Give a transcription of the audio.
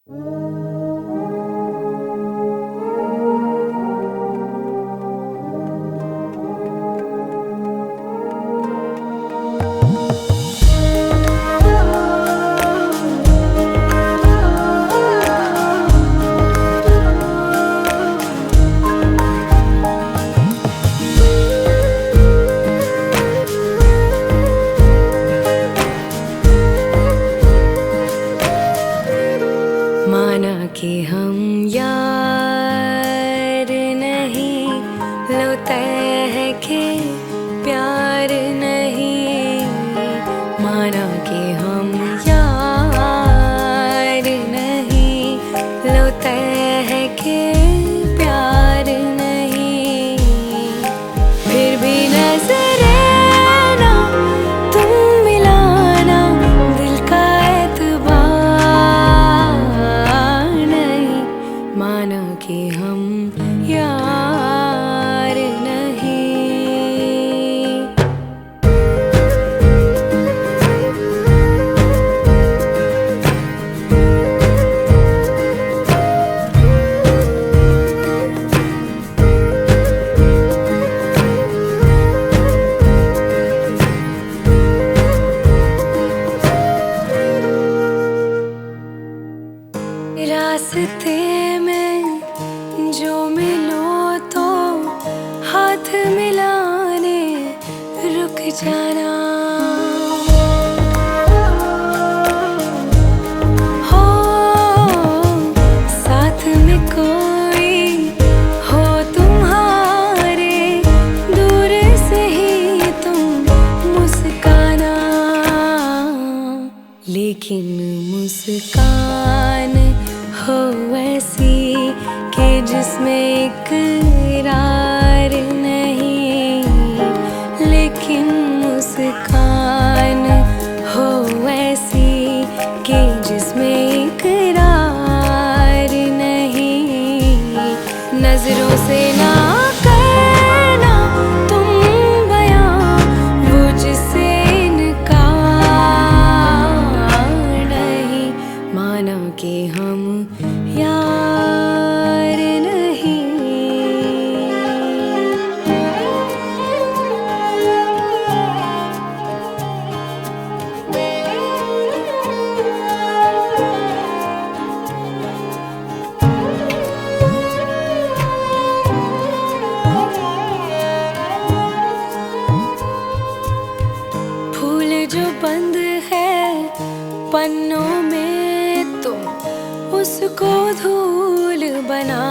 माना कि हम यार नहीं, लो तय है कि प्यार नहीं। माना कि हम यार नहीं, लो तय है कि प्यार नहीं। फिर भी नजरें ना तुम मिलाना, दिल का माना कि हम यार नहीं। रास्ते में जो मिलो तो हाथ मिलाने रुक जाना। हो साथ में कोई हो तुम्हारे, दूर से ही तुम मुस्काना। लेकिन मुस्कान हो ऐसी कि जिसमें इकरार नहीं। लेकिन मुस्कान हो ऐसी कि जिसमें इकरार नहीं। नजरों से ना करना तुम बयां वो जिससे इनकार नहीं। माना कि हम यार नहीं। फूल जो बंद है पन्नों में, तुम उसको धूल बना